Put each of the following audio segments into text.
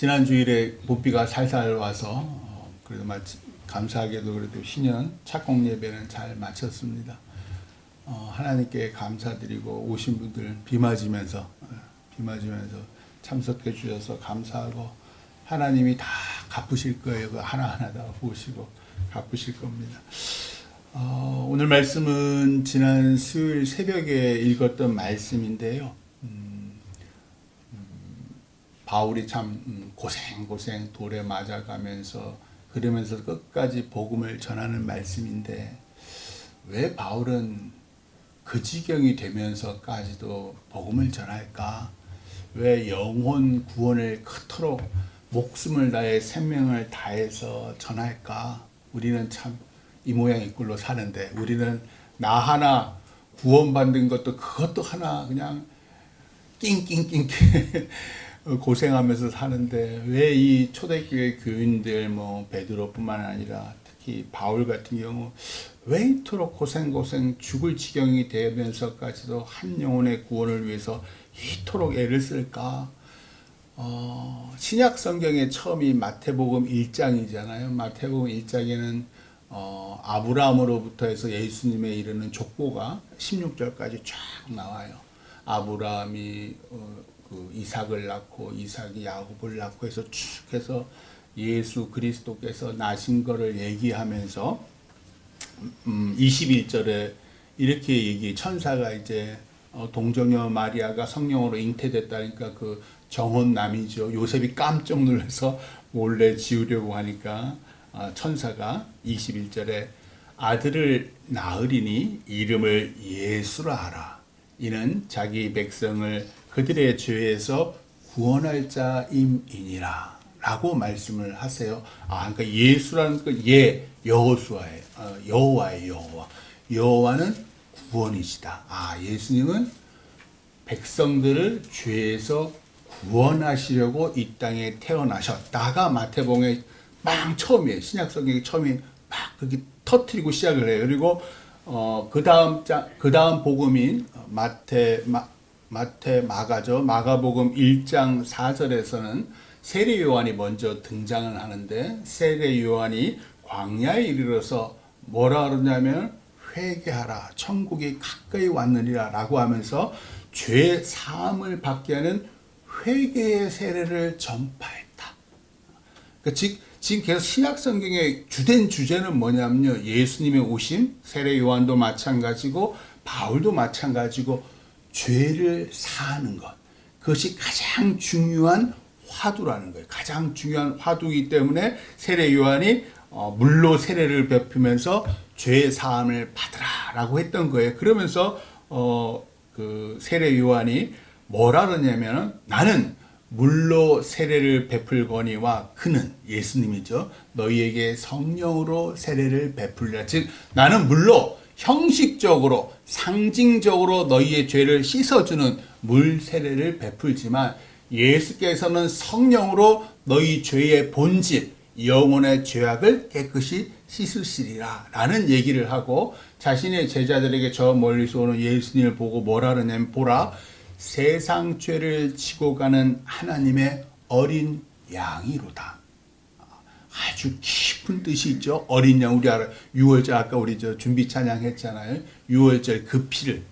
지난 주일에 봄비가 살살 와서 그래도 감사하게도 그래도 신년 착공 예배는 잘 마쳤습니다. 하나님께 감사드리고 오신 분들 비 맞으면서 참석해 주셔서 감사하고 하나님이 다 갚으실 거예요. 그 하나하나 다 보시고 갚으실 겁니다. 오늘 말씀은 지난 수요일 새벽에 읽었던 말씀인데요. 바울이 참 고생 돌에 맞아가면서 그러면서 끝까지 복음을 전하는 말씀인데 왜 바울은 그 지경이 되면서까지도 복음을 전할까? 왜 영혼 구원을 그토록 목숨을 다해 생명을 다해서 전할까? 우리는 참 이 모양 이 꼴로 사는데 우리는 나 하나 구원받는 것도 그것도 하나 그냥 낑낑낑 고생하면서 사는데 왜 이 초대교회 교인들 베드로뿐만 아니라 특히 바울 같은 경우 왜 이토록 고생 죽을 지경이 되면서까지도 한 영혼의 구원을 위해서 이토록 애를 쓸까? 신약 성경의 처음이 마태복음 1장이잖아요. 마태복음 1장에는 아브라함으로부터 해서 예수님에 이르는 족보가 16절까지 쫙 나와요. 아브라함이 이삭을 낳고 이삭이 야곱을 낳고 해서 쭉 해서 예수 그리스도께서 나신 거를 얘기하면서 21절에 이렇게 얘기해. 천사가 이제 동정녀 마리아가 성령으로 잉태됐다니까 그 정혼남이죠. 요셉이 깜짝 놀라서 몰래 지우려고 하니까 천사가 21절에 아들을 낳으리니 이름을 예수라 하라. 이는 자기 백성을 그들의 죄에서 구원할 자임이니라 라고 말씀을 하세요. 그러니까 예수라는 그 여호수아예요. 여호와예요. 여호와는 구원이시다. 예수님은 백성들을 죄에서 구원하시려고 이 땅에 태어나셨다가 마태복음의 처음이에요. 신약성경의 처음에 그렇게 터뜨리고 시작을 해요. 그리고 그 다음 복음인 마가죠. 마가복음 1장 4절에서는 세례 요한이 먼저 등장을 하는데 세례 요한이 광야에 이르러서 뭐라 그러냐면 회개하라 천국이 가까이 왔느니라 라고 하면서 죄 사함을 받게 하는 회개의 세례를 전파했다. 그러니까 지금 계속 신약성경의 주된 주제는 뭐냐면요. 예수님의 오심, 세례 요한도 마찬가지고 바울도 마찬가지고 죄를 사하는 것. 그것이 가장 중요한 화두라는 거예요. 가장 중요한 화두이기 때문에 세례 요한이 물로 세례를 베푸면서 죄의 사함을 받으라라고 했던 거예요. 그러면서 그 세례 요한이 뭐라 그러냐면 나는 물로 세례를 베풀거니와 그는 예수님이죠. 너희에게 성령으로 세례를 베풀리라. 즉 나는 물로 형식적으로 상징적으로 너희의 죄를 씻어주는 물 세례를 베풀지만 예수께서는 성령으로 너희 죄의 본질 영혼의 죄악을 깨끗이 씻으시리라 라는 얘기를 하고 자신의 제자들에게 저 멀리서 오는 예수님을 보고 뭐라 그러냐면 보라 세상 죄를 지고 가는 하나님의 어린 양이로다. 아주 깊은 뜻이 있죠. 어린 양 우리 알아요. 6월절 아까 우리 준비 찬양했잖아요. 6월절 그 피를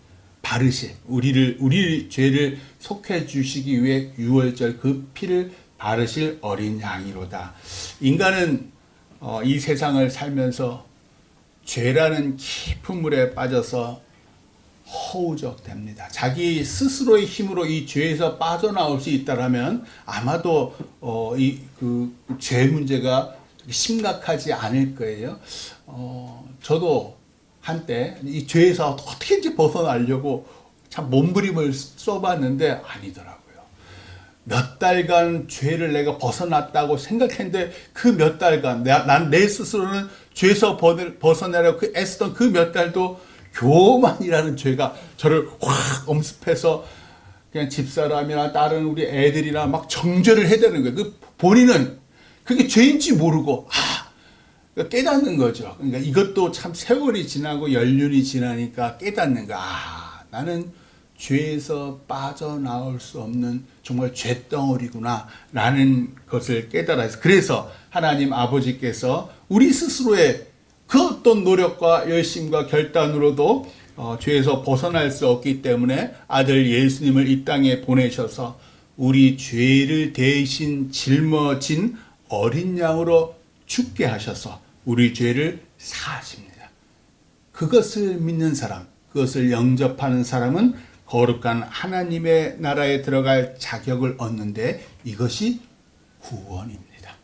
바르실 우리 죄를 속해 주시기 위해 6월절 그 피를 바르실 어린 양이로다. 인간은 이 세상을 살면서 죄라는 깊은 물에 빠져서 허우적됩니다. 자기 스스로의 힘으로 이 죄에서 빠져나올 수 있다라면 아마도 그 죄 문제가 심각하지 않을 거예요. 저도 한때 이 죄에서 어떻게든지 벗어나려고 참 몸부림을 써봤는데 아니더라고요. 몇 달간 죄를 내가 벗어났다고 생각했는데 그 몇 달간 난 내 스스로는 죄에서 벗어나려고 애쓰던 그 몇 달도 교만이라는 죄가 저를 확 엄습해서 그냥 집사람이나 다른 우리 애들이나 막 정죄를 해대는 거예요. 그 본인은 그게 죄인지 모르고 깨닫는 거죠. 그러니까 이것도 참 세월이 지나고 연륜이 지나니까 깨닫는 거야. 나는 죄에서 빠져나올 수 없는 정말 죄덩어리구나 라는 것을 깨달아서, 그래서 하나님 아버지께서 우리 스스로의 그 어떤 노력과 열심과 결단으로도 죄에서 벗어날 수 없기 때문에 아들 예수님을 이 땅에 보내셔서 우리 죄를 대신 짊어진 어린 양으로 죽게 하셔서 우리 죄를 사하십니다. 그것을 믿는 사람, 그것을 영접하는 사람은 거룩한 하나님의 나라에 들어갈 자격을 얻는데 이것이 구원입니다.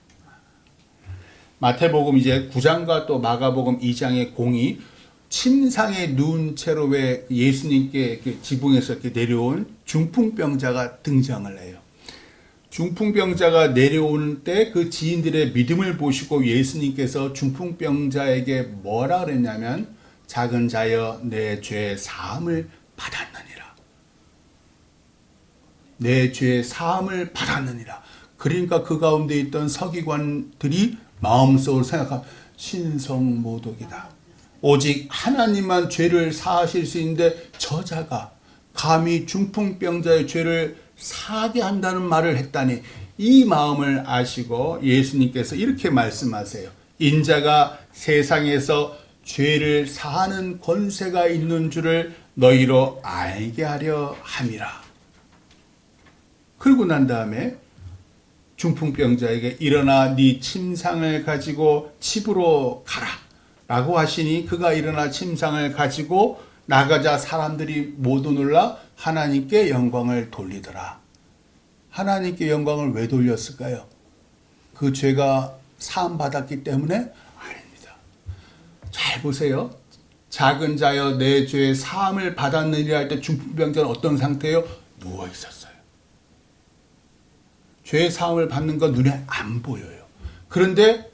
마태복음 이제 9장과 또 마가복음 2장의 공이 침상에 누운 채로 왜 예수님께 지붕에서 이렇게 내려온 중풍병자가 등장을 해요. 중풍병자가 내려오는 때 그 지인들의 믿음을 보시고 예수님께서 중풍병자에게 뭐라 그랬냐면 작은 자여 내 죄 사함을 받았느니라. 내 죄 사함을 받았느니라. 그러니까 그 가운데 있던 서기관들이 마음속으로 생각하면 신성모독이다. 오직 하나님만 죄를 사하실 수 있는데 저자가 감히 중풍병자의 죄를 사하게 한다는 말을 했다니, 이 마음을 아시고 예수님께서 이렇게 말씀하세요. 인자가 세상에서 죄를 사하는 권세가 있는 줄을 너희로 알게 하려 함이라. 그러고 난 다음에 중풍병자에게 일어나 네 침상을 가지고 집으로 가라 라고 하시니 그가 일어나 침상을 가지고 나가자 사람들이 모두 놀라 하나님께 영광을 돌리더라. 하나님께 영광을 왜 돌렸을까요? 그 죄가 사함받았기 때문에? 아닙니다. 잘 보세요. 작은 자여 내 죄 사함을 받았느니라 할 때 중풍병자는 어떤 상태예요? 누워 있었어요. 죄 사함을 받는 건 눈에 안 보여요. 그런데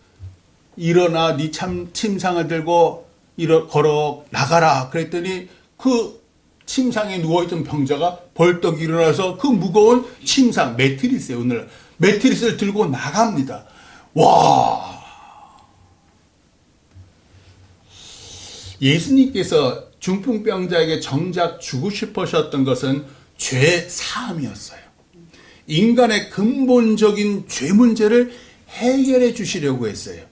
일어나 네 침상을 들고 걸어 나가라 그랬더니 그 침상에 누워있던 병자가 벌떡 일어나서 그 무거운 침상, 매트리스에 오늘 매트리스를 들고 나갑니다. 와! 예수님께서 중풍병자에게 정작 주고 싶으셨던 것은 죄 사함이었어요. 인간의 근본적인 죄 문제를 해결해 주시려고 했어요.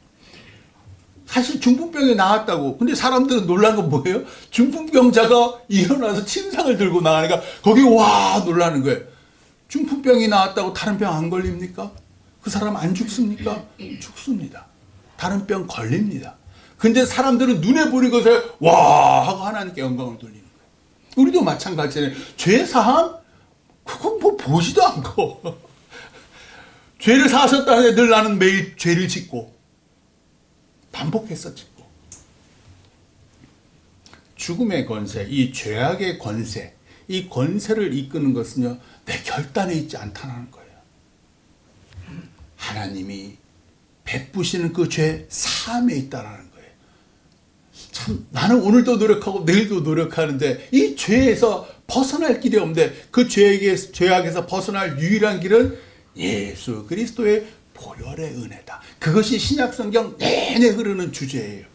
사실 중풍병이 나았다고. 근데 사람들은 놀란 건 뭐예요? 중풍병자가 일어나서 침상을 들고 나가니까 거기 와 놀라는 거예요. 중풍병이 나았다고 다른 병 안 걸립니까? 그 사람 안 죽습니까? 죽습니다. 다른 병 걸립니다. 근데 사람들은 눈에 보는 것에 와 하고 하나님께 영광을 돌리는 거예요. 우리도 마찬가지예요. 죄 사함? 그건 뭐 보지도 않고 죄를 사하셨다는데 늘 나는 매일 죄를 짓고 반복해서 짓고, 죽음의 권세, 이 죄악의 권세, 이 권세를 이끄는 것은요 내 결단에 있지 않다는 거예요. 하나님이 베푸시는 그 죄 사함에 있다는 거예요. 참 나는 오늘도 노력하고 내일도 노력하는데 이 죄에서 벗어날 길이 없는데 그 죄악에서 벗어날 유일한 길은 예수 그리스도의 보혈의 은혜다. 그것이 신약성경 내내 흐르는 주제예요.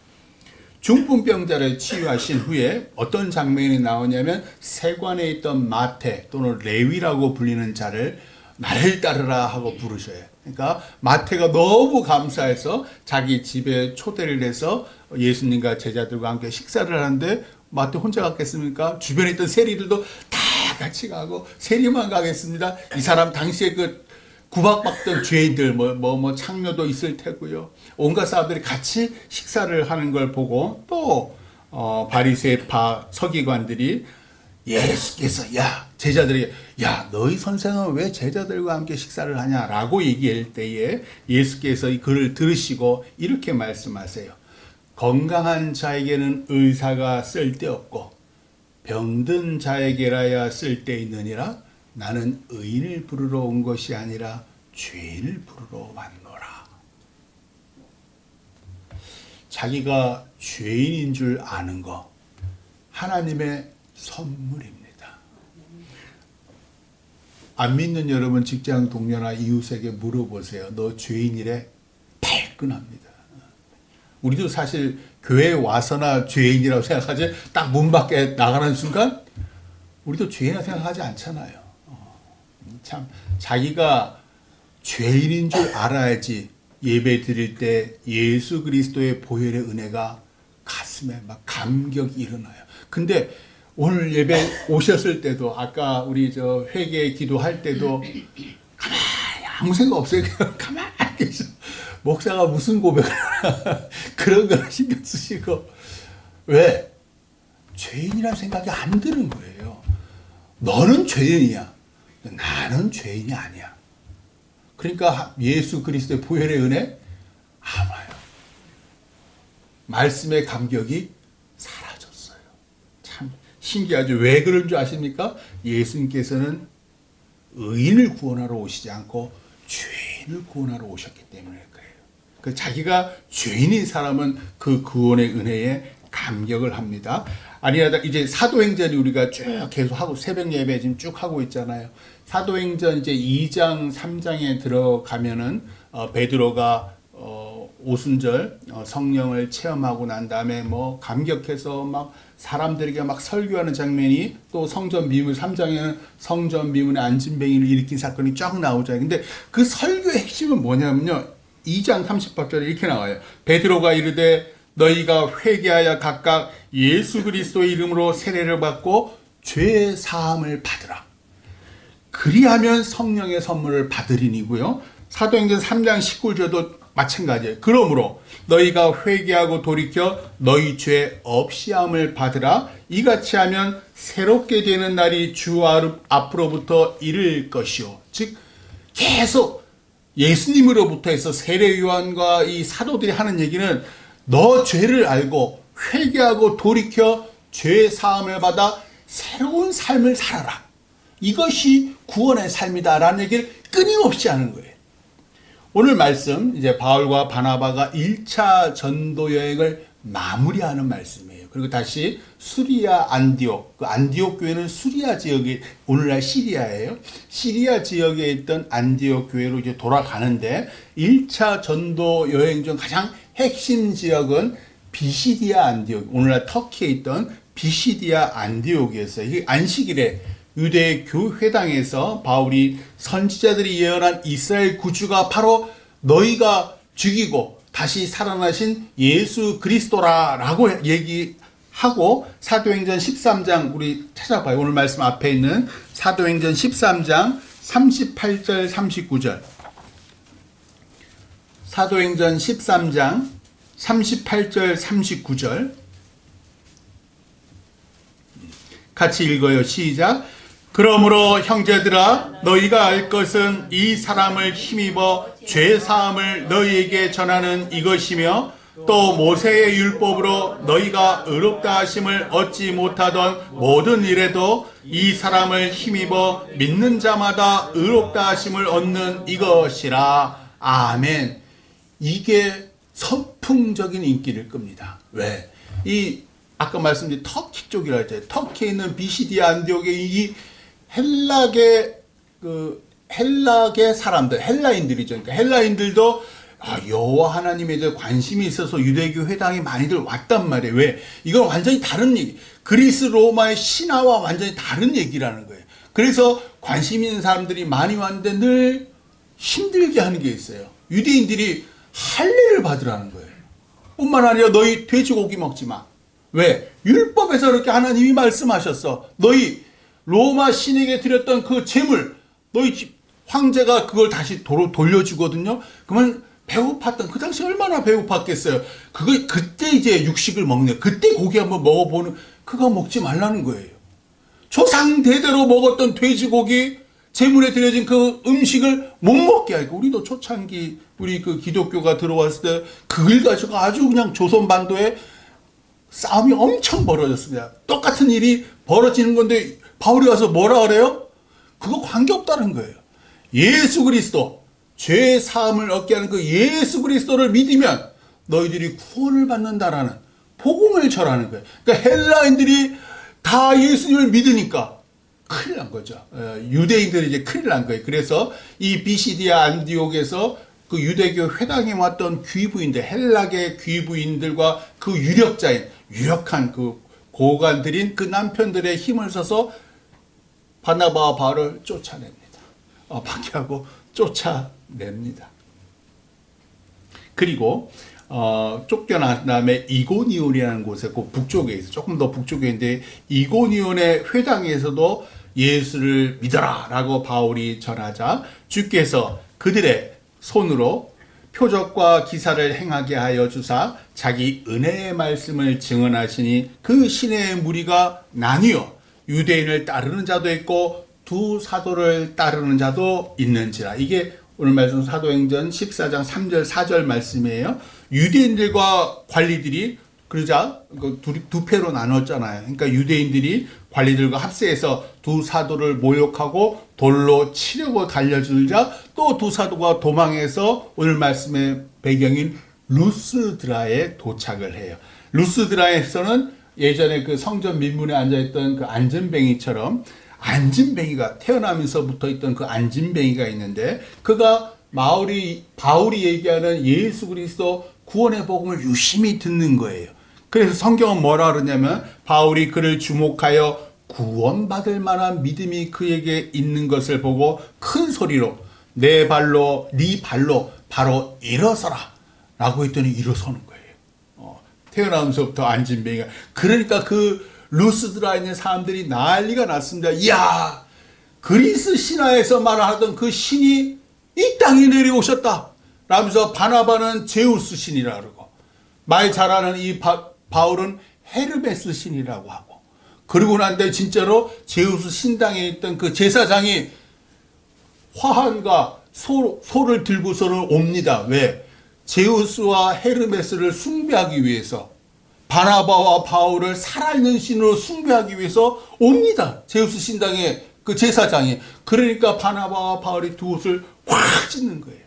중풍병자를 치유하신 후에 어떤 장면이 나오냐면 세관에 있던 마태 또는 레위라고 불리는 자를 나를 따르라 하고 부르셔요. 그러니까 마태가 너무 감사해서 자기 집에 초대를 해서 예수님과 제자들과 함께 식사를 하는데 마태 혼자 갔겠습니까? 주변에 있던 세리들도 다 같이 가고 세리만 가겠습니다. 이 사람 당시에 그 구박받던 죄인들 창녀도 있을 테고요. 온갖 사람들이 같이 식사를 하는 걸 보고 또 바리새파 서기관들이 예수께서 제자들에게 너희 선생은 왜 제자들과 함께 식사를 하냐라고 얘기할 때에 예수께서 이 글을 들으시고 이렇게 말씀하세요. 건강한 자에게는 의사가 쓸데없고 병든 자에게라야 쓸데있느니라. 나는 의인을 부르러 온 것이 아니라 죄인을 부르러 왔노라. 자기가 죄인인 줄 아는 거 하나님의 선물입니다. 안 믿는 여러분 직장 동료나 이웃에게 물어보세요. 너 죄인이래? 발끈합니다. 우리도 사실 교회에 와서나 죄인이라고 생각하지 딱 문 밖에 나가는 순간 우리도 죄인이라 생각하지 않잖아요. 참 자기가 죄인인 줄 알아야지 예배 드릴 때 예수 그리스도의 보혈의 은혜가 가슴에 막 감격이 일어나요. 근데 오늘 예배 오셨을 때도 아까 우리 저 회개 기도할 때도 가만히 아무 생각 없어요. 그냥 가만히 계셔. 목사가 무슨 고백을 하나 그런 거 신경 쓰시고 왜? 죄인이라는 생각이 안 드는 거예요. 너는 죄인이야. 나는 죄인이 아니야. 그러니까 예수 그리스도의 보혈의 은혜 아마요. 말씀의 감격이 사라졌어요. 참 신기하죠. 왜 그런 줄 아십니까? 예수님께서는 의인을 구원하러 오시지 않고 죄인을 구원하러 오셨기 때문에 그래요. 그 자기가 죄인인 사람은 그 구원의 은혜에 감격을 합니다. 아니하다 이제 사도행전이 우리가 쭉 계속 하고 새벽 예배 지금 쭉 하고 있잖아요. 사도행전 이제 2장 3장에 들어가면은 베드로가 오순절 성령을 체험하고 난 다음에 뭐 감격해서 막 사람들에게 막 설교하는 장면이 또 성전 미문 3장에는 성전 미문의 안진뱅이를 일으킨 사건이 쫙 나오잖아요. 근데 그 설교의 핵심은 뭐냐면요. 2장 38절에 이렇게 나와요. 베드로가 이르되 너희가 회개하여 각각 예수 그리스도의 이름으로 세례를 받고 죄 사함을 받으라. 그리하면 성령의 선물을 받으리니고요. 사도행전 3장 19절도 마찬가지예요. 그러므로 너희가 회개하고 돌이켜 너희 죄 없이함을 받으라. 이같이 하면 새롭게 되는 날이 주 앞으로부터 이를 것이요. 즉 계속 예수님으로부터 해서 세례 요한과 이 사도들이 하는 얘기는 너 죄를 알고 회개하고 돌이켜 죄 사함을 받아 새로운 삶을 살아라. 이것이 구원의 삶이다라는 얘기를 끊임없이 하는 거예요. 오늘 말씀 이제 바울과 바나바가 1차 전도 여행을 마무리하는 말씀이에요. 그리고 다시 수리아 안디옥, 그 안디옥 교회는 수리아 지역이 오늘날 시리아예요. 시리아 지역에 있던 안디옥 교회로 이제 돌아가는데 1차 전도 여행 중 가장 핵심 지역은 비시디아 안디옥, 오늘날 터키에 있던 비시디아 안디옥이었어요. 이게 안식일에 유대 교회당에서 바울이 선지자들이 예언한 이스라엘 구주가 바로 너희가 죽이고 다시 살아나신 예수 그리스도라라고 얘기하고 사도행전 13장 우리 찾아봐요. 오늘 말씀 앞에 있는 사도행전 13장 38절 39절 사도행전 13장 38절 39절 같이 읽어요. 시작. 그러므로 형제들아 너희가 알 것은 이 사람을 힘입어 죄 사함을 너희에게 전하는 이것이며 또 모세의 율법으로 너희가 의롭다 하심을 얻지 못하던 모든 일에도 이 사람을 힘입어 믿는 자마다 의롭다 하심을 얻는 이것이라. 아멘. 이게 선풍적인 인기를 끕니다. 왜? 이 아까 말씀드린 터키 쪽이라 했잖아요. 터키에 있는 비시디아 안디옥의 이 헬라계 사람들, 헬라인들이죠. 그러니까 헬라인들도 여호와 하나님에 대해 관심이 있어서 유대교 회당에 많이들 왔단 말이에요. 왜? 이건 완전히 다른 얘기. 그리스 로마의 신화와 완전히 다른 얘기라는 거예요. 그래서 관심 있는 사람들이 많이 왔는데 늘 힘들게 하는 게 있어요. 유대인들이 할례를 받으라는 거예요. 뿐만 아니라 너희 돼지고기 먹지 마. 왜? 율법에서 그렇게 하나님이 말씀하셨어. 너희 로마 신에게 드렸던 그 재물, 너희 집 황제가 그걸 다시 돌려주거든요. 그러면 배고팠던 그 당시 얼마나 배고팠겠어요. 그때 이제 육식을 먹는, 그때 고기 한번 먹어보는, 그거 먹지 말라는 거예요. 조상 대대로 먹었던 돼지고기, 제물에 드려진 그 음식을 못 먹게 하고, 우리도 초창기 우리 그 기독교가 들어왔을 때 그걸 가지고 아주 그냥 조선 반도에 싸움이 엄청 벌어졌습니다. 똑같은 일이 벌어지는 건데 바울이 와서 뭐라 그래요? 그거 관계없다는 거예요. 예수 그리스도, 죄 사함을 얻게 하는 그 예수 그리스도를 믿으면 너희들이 구원을 받는다라는 복음을 전하는 거예요. 그러니까 헬라인들이 다 예수님을 믿으니까 큰일 난 거죠. 유대인들이 이제 큰일 난 거예요. 그래서 이 비시디아 안디옥에서 그 유대교 회당에 왔던 귀부인들, 헬라계 귀부인들과 그 유력한 그 고관들인 그 남편들의 힘을 써서 바나바와 바울을 쫓아냅니다. 박해하고 쫓아냅니다. 그리고 쫓겨난 다음에 이고니온이라는 곳에 그 북쪽에 있어, 조금 더 북쪽에 있는데 이고니온의 회당에서도 예수를 믿어라 라고 바울이 전하자 주께서 그들의 손으로 표적과 기사를 행하게 하여 주사 자기 은혜의 말씀을 증언하시니 그 신의 무리가 나뉘어 유대인을 따르는 자도 있고 두 사도를 따르는 자도 있는지라. 이게 오늘 말씀 사도행전 14장 3절 4절 말씀이에요. 유대인들과 관리들이 그러자 두 패로 나눴잖아요. 그러니까 유대인들이 관리들과 합세해서 두 사도를 모욕하고 돌로 치려고 달려들자 또 두 사도가 도망해서 오늘 말씀의 배경인 루스드라에 도착을 해요. 루스드라에서는 예전에 그 성전 민문에 앉아있던 그 안전뱅이처럼 안진뱅이가 태어나면서부터 있던 그 안진뱅이가 있는데 그가 바울이 얘기하는 예수 그리스도 구원의 복음을 유심히 듣는 거예요. 그래서 성경은 뭐라 그러냐면 바울이 그를 주목하여 구원받을 만한 믿음이 그에게 있는 것을 보고 큰 소리로 네 발로 바로 일어서라 라고 했더니 일어서는 거예요. 태어나면서부터 안진뱅이가. 그러니까 그 루스드라에 있는 사람들이 난리가 났습니다. 이야, 그리스 신화에서 말하던 그 신이 이 땅에 내려오셨다 라면서 바나바는 제우스 신이라 그러고 말 잘하는 이 바울은 헤르메스 신이라고 하고, 그러고 난 뒤에 진짜로 제우스 신당에 있던 그 제사장이 화환과 소를 들고서는 옵니다. 왜? 제우스와 헤르메스를 숭배하기 위해서, 바나바와 바울을 살아있는 신으로 숭배하기 위해서 옵니다. 제우스 신당의 그 제사장이. 그러니까 바나바와 바울이 두 옷을 확 찢는 거예요.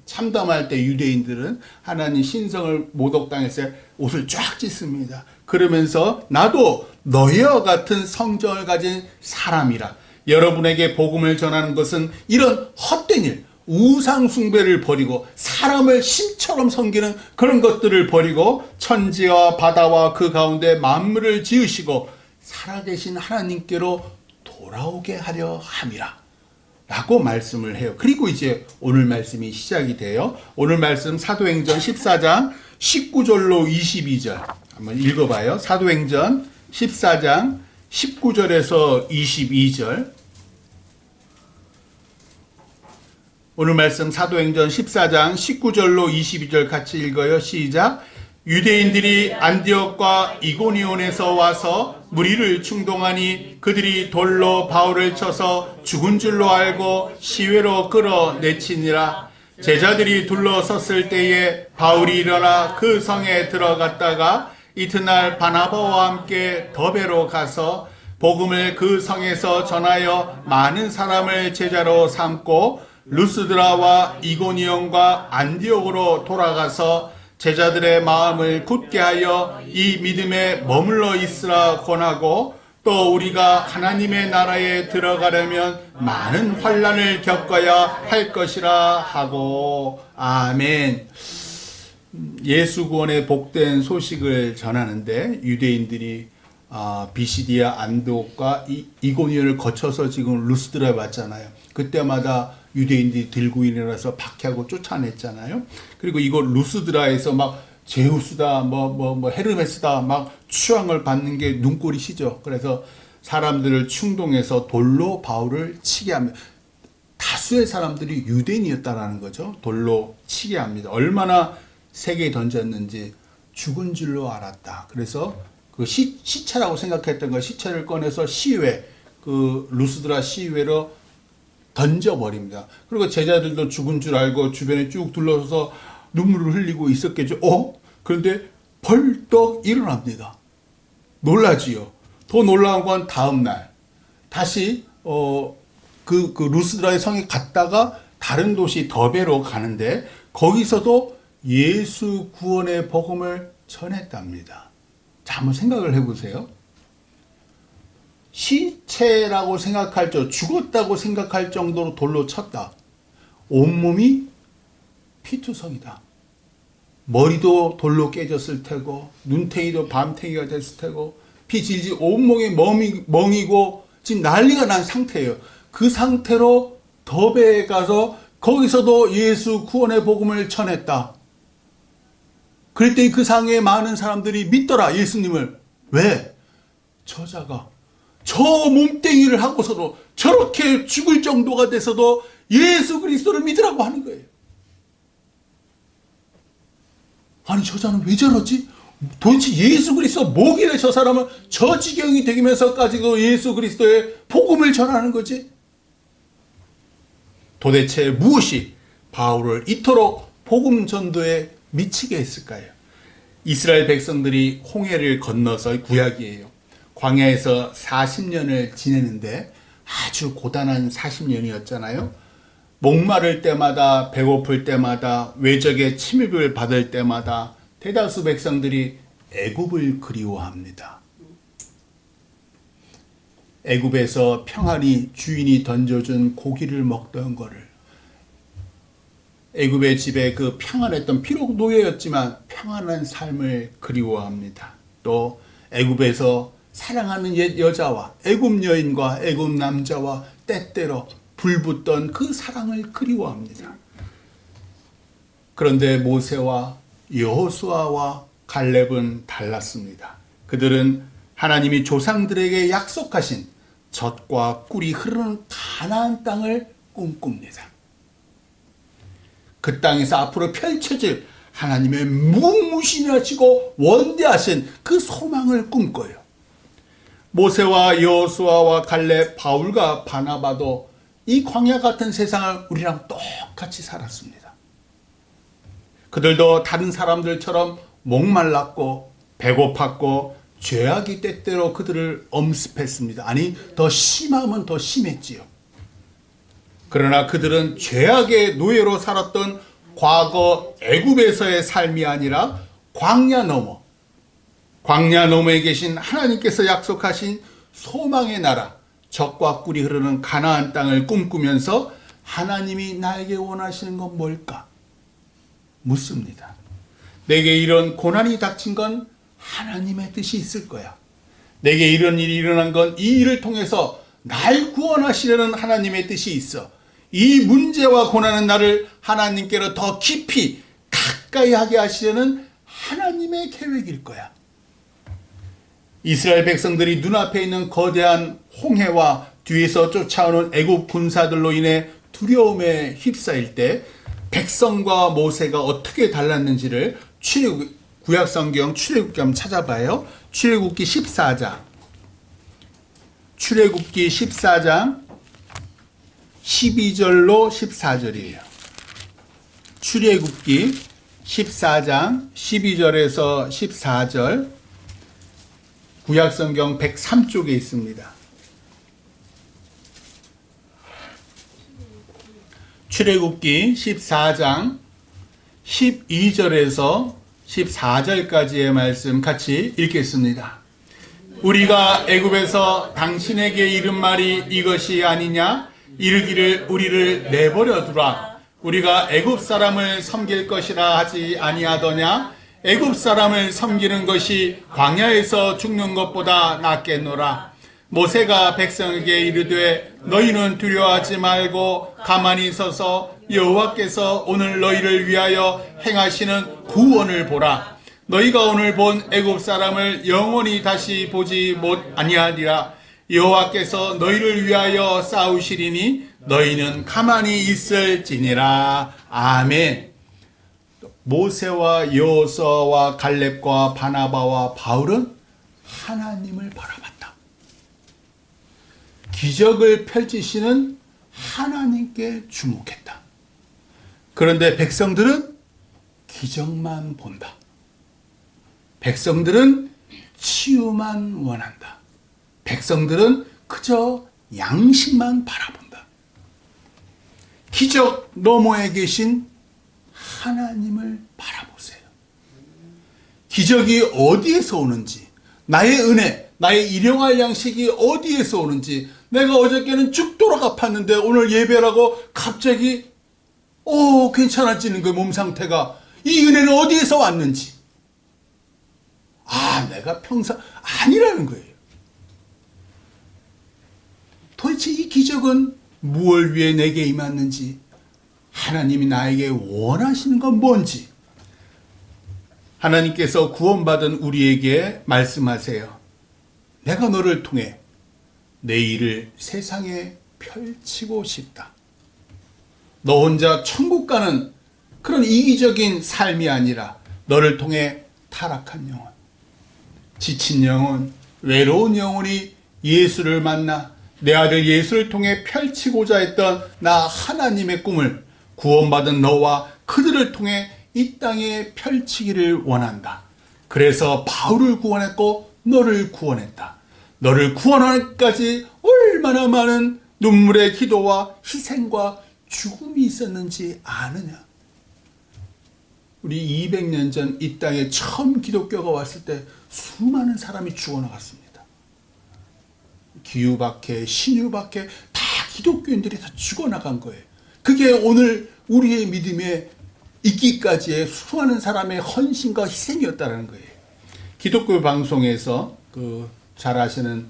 참담할 때 유대인들은 하나님 신성을 모독당했을 때 옷을 쫙 찢습니다. 그러면서 나도 너희와 같은 성정을 가진 사람이라. 여러분에게 복음을 전하는 것은 이런 헛된 일, 우상 숭배를 버리고 사람을 신처럼 섬기는 그런 것들을 버리고 천지와 바다와 그 가운데 만물을 지으시고 살아계신 하나님께로 돌아오게 하려 함이라 라고 말씀을 해요. 그리고 이제 오늘 말씀이 시작이 돼요. 오늘 말씀 사도행전 14장 19절로 22절 한번 읽어봐요. 사도행전 14장 19절에서 22절. 오늘 말씀 사도행전 14장 19절로 22절 같이 읽어요. 시작. 유대인들이 안디옥과 이고니온에서 와서 무리를 충동하니 그들이 돌로 바울을 쳐서 죽은 줄로 알고 시외로 끌어내치니라. 제자들이 둘러섰을 때에 바울이 일어나 그 성에 들어갔다가 이튿날 바나바와 함께 더베로 가서 복음을 그 성에서 전하여 많은 사람을 제자로 삼고 루스드라와 이고니온과 안디옥으로 돌아가서 제자들의 마음을 굳게 하여 이 믿음에 머물러 있으라 권하고 또 우리가 하나님의 나라에 들어가려면 많은 환난을 겪어야 할 것이라 하고. 아멘. 예수 구원의 복된 소식을 전하는데 유대인들이 비시디아 안디옥과 이고니온을 거쳐서 지금 루스드라에 왔잖아요. 그때마다 유대인들이 들고 일어나서 박해하고 쫓아냈잖아요. 그리고 이거 루스드라에서 막 제우스다, 헤르메스다, 막 추앙을 받는 게 눈꼴이시죠. 그래서 사람들을 충동해서 돌로 바울을 치게 합니다. 다수의 사람들이 유대인이었다라는 거죠. 돌로 치게 합니다. 얼마나 세게 던졌는지 죽은 줄로 알았다. 그래서 그 시체라고 생각했던 거 시체를 꺼내서 시외, 그 루스드라 시외로 던져버립니다. 그리고 제자들도 죽은 줄 알고 주변에 쭉 둘러서서 눈물을 흘리고 있었겠죠. 그런데 벌떡 일어납니다. 놀라지요. 더 놀라운 건 다음날 다시 그 루스드라의 성에 갔다가 다른 도시 더베로 가는데 거기서도 예수 구원의 복음을 전했답니다. 자, 한번 생각을 해보세요. 시체라고 생각할 죽었다고 생각할 정도로 돌로 쳤다. 온몸이 피투성이다. 머리도 돌로 깨졌을 테고 눈탱이도 밤탱이가 됐을 테고 피 질질 온몸이 멍이고 지금 난리가 난 상태예요. 그 상태로 더베에 가서 거기서도 예수 구원의 복음을 전했다. 그랬더니 그 상에 많은 사람들이 믿더라, 예수님을. 왜? 저자가 저 몸뚱이를 하고서도 저렇게 죽을 정도가 돼서도 예수 그리스도를 믿으라고 하는 거예요. 아니, 저자는 왜 저러지? 도대체 예수 그리스도 뭐길래 저 사람은 저 지경이 되면서까지도 예수 그리스도의 복음을 전하는 거지? 도대체 무엇이 바울을 이토록 복음 전도에 미치게 했을까요? 이스라엘 백성들이 홍해를 건너서, 구약이에요, 광야에서 40년을 지내는데 아주 고단한 40년이었잖아요. 목마를 때마다, 배고플 때마다, 외적의 침입을 받을 때마다 대다수 백성들이 애굽을 그리워합니다. 애굽에서 평안히 주인이 던져준 고기를 먹던 거를, 애굽의 집에 그 평안했던, 비록 노예였지만 평안한 삶을 그리워합니다. 또 애굽에서 사랑하는 옛 여자와 애굽 여인과 애굽 남자와 때때로 불붙던 그 사랑을 그리워합니다. 그런데 모세와 여호수아와 갈렙은 달랐습니다. 그들은 하나님이 조상들에게 약속하신 젖과 꿀이 흐르는 가나안 땅을 꿈꿉니다. 그 땅에서 앞으로 펼쳐질 하나님의 무궁무진하시고 원대하신 그 소망을 꿈꿔요. 모세와 여호수아와 갈렙, 바울과 바나바도 이 광야 같은 세상을 우리랑 똑같이 살았습니다. 그들도 다른 사람들처럼 목말랐고 배고팠고 죄악이 때때로 그들을 엄습했습니다. 아니, 더 심하면 더 심했지요. 그러나 그들은 죄악의 노예로 살았던 과거 애굽에서의 삶이 아니라 광야 너머에 계신 하나님께서 약속하신 소망의 나라, 젖과 꿀이 흐르는 가나안 땅을 꿈꾸면서 하나님이 나에게 원하시는 건 뭘까? 묻습니다. 내게 이런 고난이 닥친 건 하나님의 뜻이 있을 거야. 내게 이런 일이 일어난 건 이 일을 통해서 날 구원하시려는 하나님의 뜻이 있어. 이 문제와 고난은 나를 하나님께로 더 깊이 가까이 하게 하시려는 하나님의 계획일 거야. 이스라엘 백성들이 눈앞에 있는 거대한 홍해와 뒤에서 쫓아오는 애굽 군사들로 인해 두려움에 휩싸일 때 백성과 모세가 어떻게 달랐는지를 구약성경 출애굽기 한번 찾아봐요. 출애굽기 14장 12절로 14절이에요. 출애굽기 14장 12절에서 14절, 구약성경 103쪽에 있습니다. 출애굽기 14장 12절에서 14절까지의 말씀 같이 읽겠습니다. 우리가 애굽에서 당신에게 이른 말이 이것이 아니냐? 이르기를 우리를 내버려 두라. 우리가 애굽 사람을 섬길 것이라 하지 아니하더냐? 애굽 사람을 섬기는 것이 광야에서 죽는 것보다 낫겠노라. 모세가 백성에게 이르되 너희는 두려워하지 말고 가만히 서서 여호와께서 오늘 너희를 위하여 행하시는 구원을 보라. 너희가 오늘 본 애굽 사람을 영원히 다시 보지 못 아니하리라. 여호와께서 너희를 위하여 싸우시리니 너희는 가만히 있을지니라. 아멘. 모세와 여호수아와 갈렙과 바나바와 바울은 하나님을 바라봤다. 기적을 펼치시는 하나님께 주목했다. 그런데 백성들은 기적만 본다. 백성들은 치유만 원한다. 백성들은 그저 양식만 바라본다. 기적 너머에 계신 하나님을 바라보세요. 기적이 어디에서 오는지, 나의 은혜, 나의 일용할 양식이 어디에서 오는지, 내가 어저께는 죽도록 아팠는데 오늘 예배라고 갑자기 괜찮아지는 거예요. 몸 상태가. 이 은혜는 어디에서 왔는지. 내가 평상 아니라는 거예요. 도대체 이 기적은 무엇을 위해 내게 임했는지, 하나님이 나에게 원하시는 건 뭔지 하나님께서 구원받은 우리에게 말씀하세요. 내가 너를 통해 내 일을 세상에 펼치고 싶다. 너 혼자 천국 가는 그런 이기적인 삶이 아니라 너를 통해 타락한 영혼, 지친 영혼, 외로운 영혼이 예수를 만나 내 아들 예수를 통해 펼치고자 했던 나 하나님의 꿈을 구원받은 너와 그들을 통해 이 땅에 펼치기를 원한다. 그래서 바울을 구원했고 너를 구원했다. 너를 구원하기까지 얼마나 많은 눈물의 기도와 희생과 죽음이 있었는지 아느냐? 우리 200년 전 이 땅에 처음 기독교가 왔을 때 수많은 사람이 죽어나갔습니다. 기후박해, 신유박해 다 기독교인들이 다 죽어나간 거예요. 그게 오늘 우리의 믿음에 있기까지의 수많은 사람의 헌신과 희생이었다는 거예요. 기독교 방송에서 잘 아시는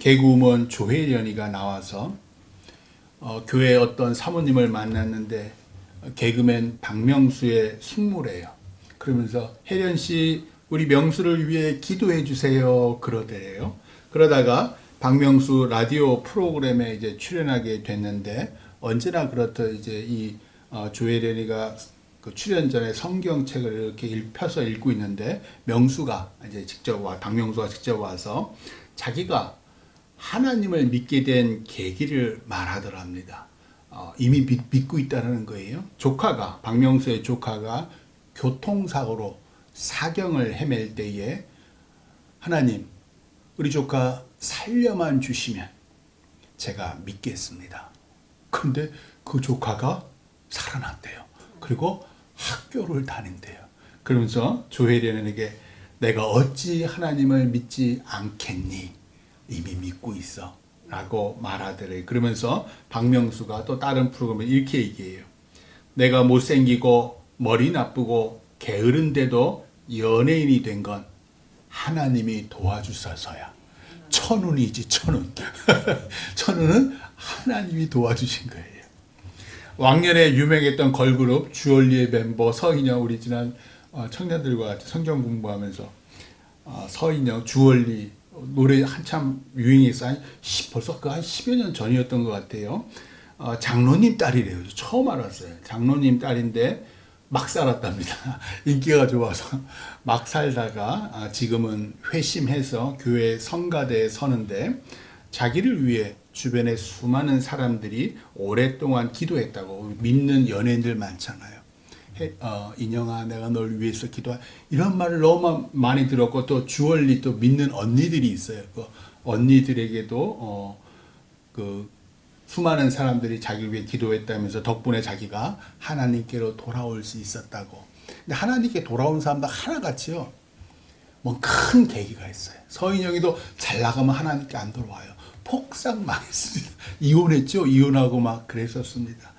개그우먼 조혜련이가 나와서 교회 어떤 사모님을 만났는데 개그맨 박명수의 숙모래요. 그러면서 혜련 씨 우리 명수를 위해 기도해 주세요 그러더래요. 그러다가 박명수 라디오 프로그램에 이제 출연하게 됐는데 언제나 그렇듯 이제 이 조혜련이가 그 출연 전에 성경책을 이렇게 펴서 읽고 있는데 명수가 이제 박명수가 직접 와서 자기가 하나님을 믿게 된 계기를 말하더랍니다. 이미 믿고 있다는 거예요. 박명수의 조카가 교통사고로 사경을 헤맬 때에 하나님, 우리 조카 살려만 주시면 제가 믿겠습니다. 그런데 그 조카가 살아났대요. 그리고 학교를 다닌대요. 그러면서 조혜련에게 내가 어찌 하나님을 믿지 않겠니? 이미 믿고 있어 라고 말하더래요. 그러면서 박명수가 또 다른 프로그램에 이렇게 얘기해요. 내가 못생기고 머리 나쁘고 게으른데도 연예인이 된 건 하나님이 도와주셔서야. 천운이지 천운. 천운은 하나님이 도와주신 거예요. 왕년에 유명했던 걸그룹 주얼리의 멤버 서인영, 우리 지난 청년들과 같이 성경 공부하면서 서인영, 주얼리 노래 한참 유행했어요. 벌써 한 10여 년 전이었던 것 같아요. 장로님 딸이래요. 처음 알았어요. 장로님 딸인데 막 살았답니다. 인기가 좋아서 막 살다가 지금은 회심해서 교회 성가대에 서는데 자기를 위해 주변에 수많은 사람들이 오랫동안 기도했다고. 믿는 연예인들 많잖아요. 인영아 내가 널 위해서 기도하 이런 말을 너무 많이 들었고 또 주얼리 또 믿는 언니들이 있어요. 그 언니들에게도 그 수많은 사람들이 자기를 위해 기도했다면서 덕분에 자기가 하나님께로 돌아올 수 있었다고. 근데 하나님께 돌아온 사람도 하나같이요. 뭐 큰 계기가 있어요. 서인영이도 잘 나가면 하나님께 안 돌아와요. 폭삭 망했습니다. 이혼했죠. 이혼하고 막 그랬었습니다.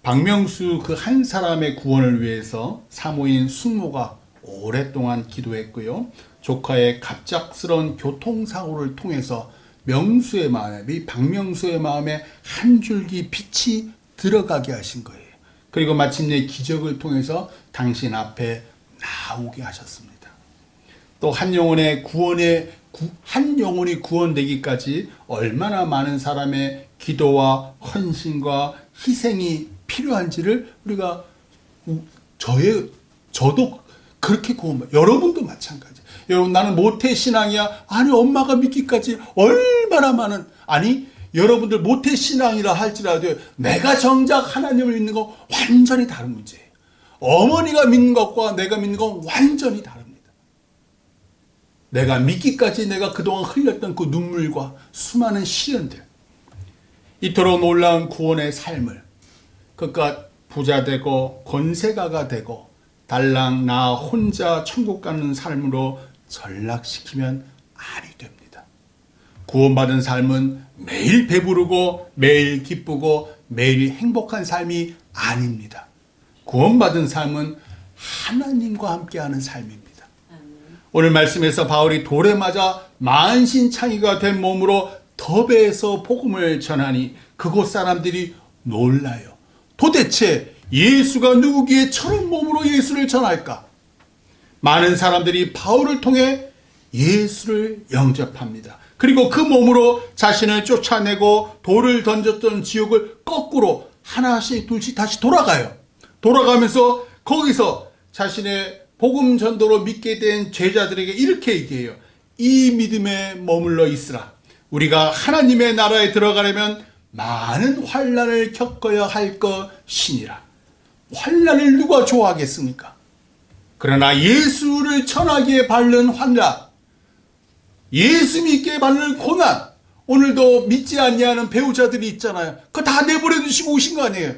박명수 그 한 사람의 구원을 위해서 사모인 숙모가 오랫동안 기도했고요. 조카의 갑작스러운 교통사고를 통해서 명수의 마음에, 박명수의 마음에 한 줄기 빛이 들어가게 하신 거예요. 그리고 마침내 기적을 통해서 당신 앞에 나오게 하셨습니다. 또 한 영혼이 구원되기까지 얼마나 많은 사람의 기도와 헌신과 희생이 필요한지를 우리가 저도 그렇게 여러분도 마찬가지. 여러분 나는 모태신앙이야. 아니 엄마가 믿기까지 얼마나 많은 여러분들 모태신앙이라 할지라도 내가 정작 하나님을 믿는 거 완전히 다른 문제예요. 어머니가 믿는 것과 내가 믿는 건 완전히 다릅니다. 내가 믿기까지 내가 그동안 흘렸던 그 눈물과 수많은 시련들, 이토록 놀라운 구원의 삶을 그깟 부자 되고 권세가가 되고 달랑 나 혼자 천국 가는 삶으로 전락시키면 아니 됩니다. 구원받은 삶은 매일 배부르고 매일 기쁘고 매일 행복한 삶이 아닙니다. 구원받은 삶은 하나님과 함께하는 삶입니다. 오늘 말씀에서 바울이 돌에 맞아 만신창이가 된 몸으로 더베에서 복음을 전하니 그곳 사람들이 놀라요. 도대체 예수가 누구기에 저런 몸으로 예수를 전할까? 많은 사람들이 바울을 통해 예수를 영접합니다. 그리고 그 몸으로 자신을 쫓아내고 돌을 던졌던 지옥을 거꾸로 하나씩 둘씩 다시 돌아가요. 돌아가면서 거기서 자신의 복음 전도로 믿게 된 제자들에게 이렇게 얘기해요. 이 믿음에 머물러 있으라. 우리가 하나님의 나라에 들어가려면 많은 환난을 겪어야 할 것이니라. 환난을 누가 좋아하겠습니까? 그러나 예수를 전하기에 바른 환난, 예수 믿기에 바른 고난, 오늘도 믿지 아니하는 배우자들이 있잖아요. 그거 다 내버려 두시고 오신 거 아니에요?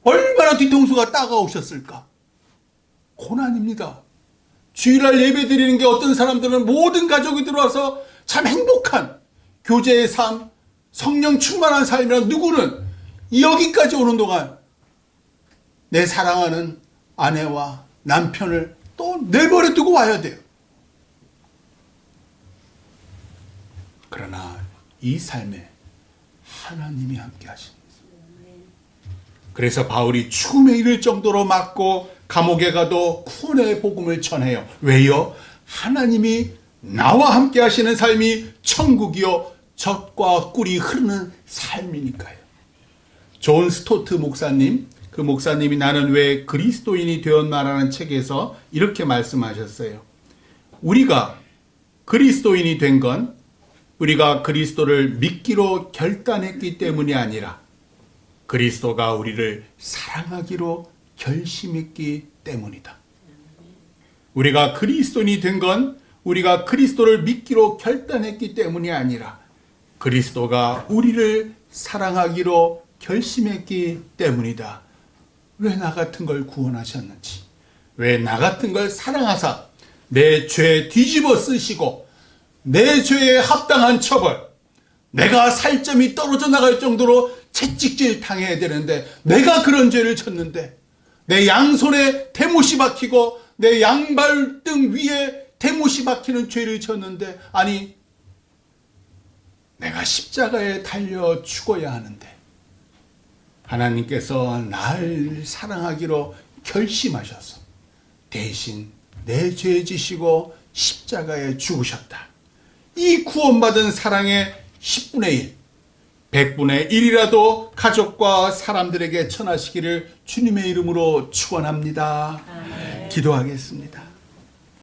얼마나 뒤통수가 따가우셨을까? 고난입니다. 주일날 예배 드리는 게 어떤 사람들은 모든 가족이 들어와서 참 행복한 교제의 삶, 성령 충만한 삶이란 누구는 여기까지 오는 동안 내 사랑하는 아내와 남편을 또 내버려 두고 와야 돼요. 그러나 이 삶에 하나님이 함께 하십니다. 그래서 바울이 죽음에 이를 정도로 맞고 감옥에 가도 구원의 복음을 전해요. 왜요? 하나님이 나와 함께 하시는 삶이 천국이요 젖과 꿀이 흐르는 삶이니까요. 존 스토트 목사님, 그 목사님이 나는 왜 그리스도인이 되었나라는 책에서 이렇게 말씀하셨어요. 우리가 그리스도인이 된 건 우리가 그리스도를 믿기로 결단했기 때문이 아니라 그리스도가 우리를 사랑하기로 결심했기 때문이다. 우리가 그리스도인이 된 건 우리가 그리스도를 믿기로 결단했기 때문이 아니라 그리스도가 우리를 사랑하기로 결심했기 때문이다. 왜 나 같은 걸 구원하셨는지, 왜 나 같은 걸 사랑하사 내 죄 뒤집어 쓰시고 내 죄에 합당한 처벌, 내가 살점이 떨어져 나갈 정도로 채찍질 당해야 되는데 내가 그런 죄를 졌는데, 내 양손에 대못이 박히고 내 양발등 위에 대못이 박히는 죄를 졌는데, 아니 내가 십자가에 달려 죽어야 하는데 하나님께서 날 사랑하기로 결심하셔서 대신 내 죄 지시고 십자가에 죽으셨다. 이 구원받은 사랑의 10분의 1, 100분의 1이라도 가족과 사람들에게 전하시기를 주님의 이름으로 축원합니다. 기도하겠습니다.